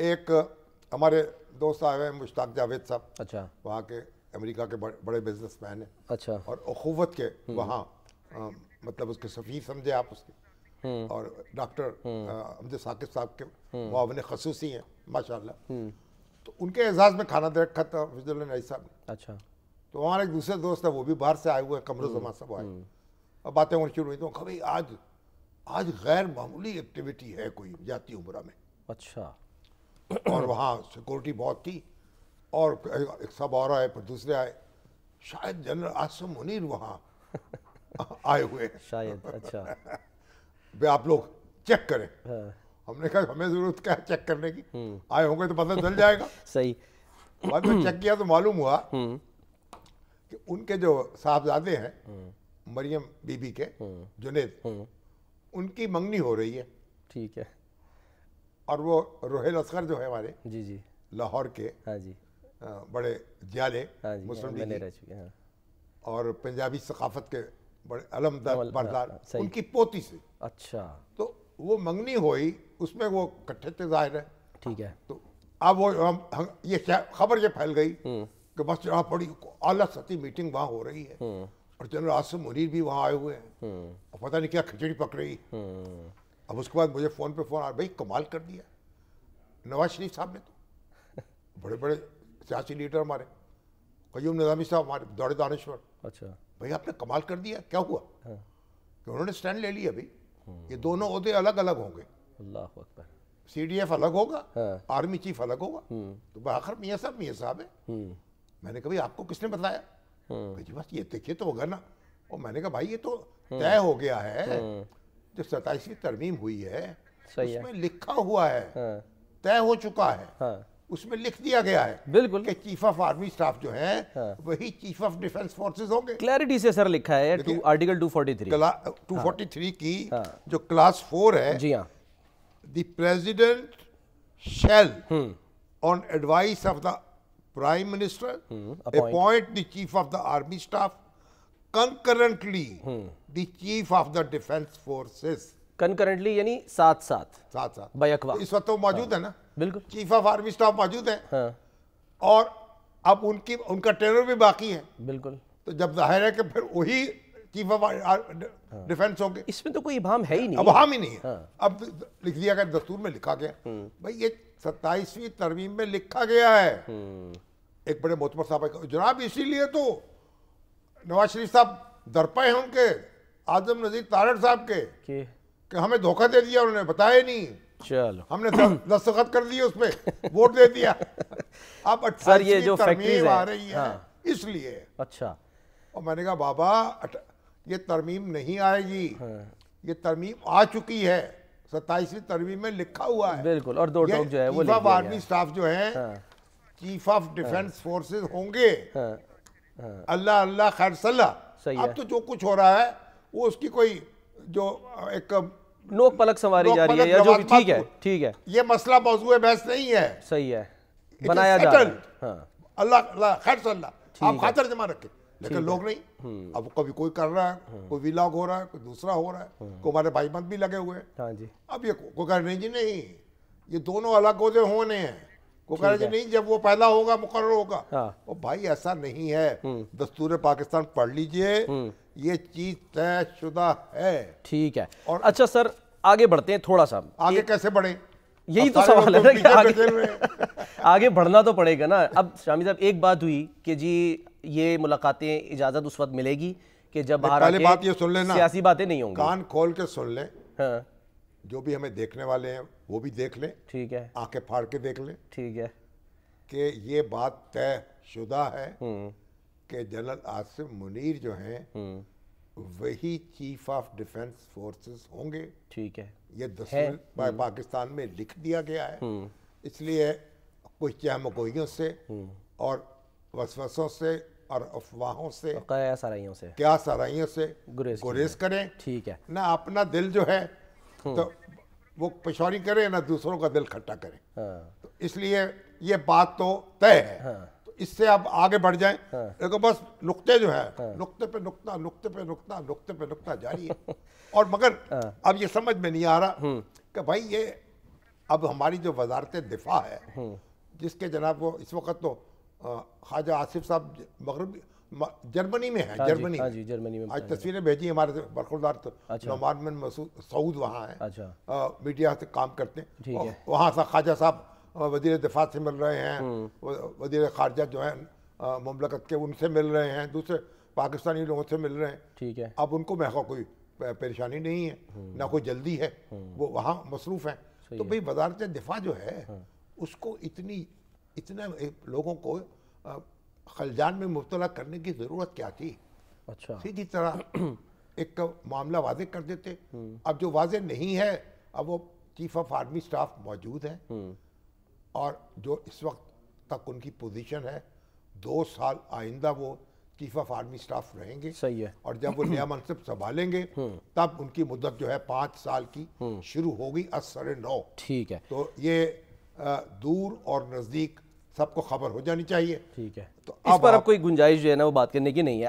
ایک ہمارے دوست آئے ہوئے ہیں مشتاق جاوید صاحب، اچھا وہاں کے امریکہ کے بڑے بزنس مین ہیں، اچھا اور اخوت کے وہاں مطلب اس کے سفیر سمجھے آپ اس کے، اور ڈاکٹر حمد ثاقب صاحب کے معاون خصوصی ہیں ماشاءاللہ. تو ان کے اعزاز میں کھانا دے رکھا تھا فضل اللہ نعیمی صاحب نے. اچھا تو وہاں ایک دوسرے دوست ہے، وہ بھی باہر سے آئے ہوئے ہیں، قمر الزمان صاحب آئے، اور باتیں ہونا شروع ہوئی تو کہا بھائی آج غیر معمولی ایکٹیویٹی ہے کوئی جاتی عمرہ میں، اچھا اور وہاں سیکورٹی بہت تھی، اور ایک سب اور آئے، پھر دوسرے آئے، شاید جنرل عاصم منیر وہاں آئے ہوئے ہیں، شاید. اچھا بھائی آپ لوگ چیک کریں. ہاں ہم نے کہا ہمیں ضرورت کیا ہے چیک کرنے کی، آئے ہوں گے تو پتہ چل جائے گا. صحیح. بعد میں چیک کیا تو معلوم ہوا کہ ان کے جو صاحبزادے ہیں مریم بی بی کے جنید، ان کی منگنی ہو رہی ہے، ٹھیک ہے. اور وہ روہیل اصغر جو ہے ہمارے جی جی لاہور کے ہاں جی بڑے جیالے ہاں جی مسلم میں نے لیگی رہ چکے. ہاں اور پنجابی ثقافت کے بڑے علمدار بردار، صحیح. ان کی پوتی سے. اچھا تو وہ منگنی ہوئی، اس میں وہ کٹھے تھے ظاہر ہے. ٹھیک ہے. تو اب وہ یہ خبر یہ پھیل گئی کہ بس یہاں بڑی اعلیٰ سطحی میٹنگ وہاں ہو رہی ہے، اور جنرل عاصم منیر بھی وہاں آئے ہوئے ہیں، اور پتہ نہیں کیا کھچڑی پک رہی. اب اس کے بعد مجھے فون پہ فون آیا، بھائی کمال کر دیا نواز شریف صاحب نے، تو بڑے بڑے سیاسی لیڈر ہمارے، قیوم نظامی صاحب ہمارے دوڑ دانشور، اچھا بھائی آپ نے کمال کر دیا. کیا ہوا کہ انہوں نے سٹینڈ لے لیا بھائی یہ دونوں عہدے الگ الگ ہوں گے، اللہ اکبر. سی ڈی ایف الگ ہوگا، ہاں. آرمی چیف الگ ہوگا. تو بآخر میاں صاحب ہے. میں نے کہا بھائی آپ کو کس نے بتایا؟ جی بس یہ دیکھیے تو ہوگا نا. اور میں نے کہا بھائی یہ تو طے ہو گیا ہے، جو 27ویں ترمیم ہوئی ہے اس میں لکھا ہوا ہے، طے ہو چکا ہے، اس میں لکھ دیا گیا ہے بالکل کہ چیف آف آرمی اسٹاف جو ہیں وہی چیف آف ڈیفنس فورسز ہوں گے. کلیئرٹی سے سر لکھا ہے آرٹیکل 243 243 کی جو کلاس 4 ہے، جی ہاں. The President shall, on advice of the Prime Minister, appoint the Chief of the Army Staff, concurrently the Chief of the Defense Forces. Concurrently یعنی ساتھ ساتھ ساتھ ساتھ بیک وقت. اس وقت وہ موجود ہے نا، بالکل. چیف آف آرمی اسٹاف موجود ہیں، ہاں اور اب ان کا ٹینور بھی باقی ہے. بالکل. تو جب ظاہر ہے کہ پھر وہی چیف آف ڈیفنس ہوں گے. اس میں تو کوئی ابہام ہے ہی نہیں. اب ہم ہی نہیں ہے. اب لکھ دیا گیا، دستور میں لکھا گیا بھائی یہ 27ویں ترمیم میں لکھا گیا ہے. ایک بڑے معتبر صاحب جناب اسی لیے تو نواز شریف صاحب درپے ہیں ان کے اعظم نذیر تارڑ صاحب کے کہ ہمیں دھوکہ دے دیا، انہوں نے بتایا نہیں، چلو ہم نے دستخط کر دیے، اس پہ ووٹ دے دیا. اب 28ویں ترمیم آ رہی ہے اس لیے. اچھا. اور میں نے کہا بابا یہ ترمیم نہیں آئے گی، یہ ترمیم آ چکی ہے، 27ویں ترمیم میں لکھا ہوا ہے. بالکل. اور دو ٹوک جو ہے وہ چیف آف آرمی اسٹاف جو ہیں چیف آف ڈیفنس فورسز ہوں گے. اللہ اللہ خیر صلاح. اب تو جو کچھ ہو رہا ہے وہ اس کی کوئی جو ایک نوک پلک سنواری جا رہی ہے یا جو بھی. ٹھیک ہے ٹھیک ہے، یہ مسئلہ موضوع بحث نہیں ہے، صحیح ہے، بنایا جا رہا ہے. اللہ اللہ خیر صلاح آپ خاطر جمع رکھیں. لیکن لوگ نہیں، اب کبھی کوئی کر رہا ہے، کوئی ویلاگ ہو رہا ہے، کوئی دوسرا ہو رہا ہے، کوئی ہمارے بھائی بند بھی لگے ہوئے ہیں. ہاں جی. اب یہ کوئی کہہ رہے جی نہیں یہ دونوں الگ عہدے ہونے ہیں، کوئی کہہ رہے جی نہیں جب وہ پیدا ہوگا مقرر ہوگا. اور بھائی ایسا نہیں ہے، دستور پاکستان پڑھ لیجئے، یہ چیز طے شدہ ہے. ٹھیک ہے. اور اچھا سر آگے بڑھتے ہیں تھوڑا سا. آگے کیسے بڑھیں؟ یہی تو سوال ہے نا کہ آگے بڑھنا تو پڑے گا نا. اب شامی صاحب ایک بات ہوئی کہ جی یہ ملاقاتیں اجازت اس وقت ملے گی کہ جب باہر پہلے بات یہ سن لینا، سیاسی باتیں نہیں ہوں گی. کان کھول کے سن لیں، ہاں جو بھی ہمیں دیکھنے والے ہیں وہ بھی دیکھ لیں، ٹھیک ہے، آنکھیں پھاڑ کے دیکھ لیں ٹھیک ہے کہ یہ بات طے شدہ ہے کہ جنرل عاصم منیر جو ہیں وہی چیف آف ڈیفنس فورسز ہوں گے. ٹھیک ہے. یہ دستور پاکستان میں لکھ دیا گیا ہے. اس لیے کچھ چہمگوئیوں سے اور وسوسوں سے اور افواہوں سے کیا سرائیوں سے گریز کریں. ٹھیک ہے. نہ اپنا دل جو ہے تو وہ پشوری کرے، نہ دوسروں کا دل کھٹا کرے. تو اس لیے یہ بات تو طے ہے. تو اس سے اب آگے بڑھ جائیں. دیکھو بس نقطے جو ہے نقطے پہ نقطہ نقطے پہ نقطہ نقطے پہ نقطہ جاری ہے. اور مگر اب یہ سمجھ میں نہیں آ رہا کہ بھائی یہ اب ہماری جو وزارت دفاع ہے جس کے جناب وہ اس وقت تو خواجہ آصف صاحب مغربی جرمنی میں ہیں، جرمنی ہاں جی جرمنی میں آج تصویریں بھیجی ہمارے برخوردار نعمان بن مسعود سعود وہاں ہیں، اچھا میڈیا سے کام کرتے ہیں، ٹھیک ہے، وہاں سے خواجہ صاحب وزیر دفاع سے مل رہے ہیں، وزیر خارجہ جو ہیں مملکت کے ان سے مل رہے ہیں، دوسرے پاکستانی لوگوں سے مل رہے ہیں، ٹھیک ہے، اب ان کو میں کوئی پریشانی نہیں ہے، نہ کوئی جلدی ہے، وہ وہاں مصروف ہیں. تو بھئی وزارت دفاع جو ہے اس کو اتنا لوگوں کو خلجان میں مبتلا کرنے کی ضرورت کیا تھی؟ اچھا سیدھی طرح ایک معاملہ واضح کر دیتے. اب جو واضح نہیں ہے، اب وہ چیف آف آرمی سٹاف موجود ہیں اور جو اس وقت تک ان کی پوزیشن ہے 2 سال آئندہ وہ چیف آف آرمی سٹاف رہیں گے، صحیح ہے، اور جب وہ نیا منصب سنبھالیں گے تب ان کی مدت جو ہے 5 سال کی شروع ہوگی از سر نو. ٹھیک ہے، تو یہ دور اور نزدیک سب کو خبر ہو جانی چاہیے. ٹھیک ہے. تو اس پر اب کوئی گنجائش جو ہے نا وہ بات کرنے کی نہیں ہے.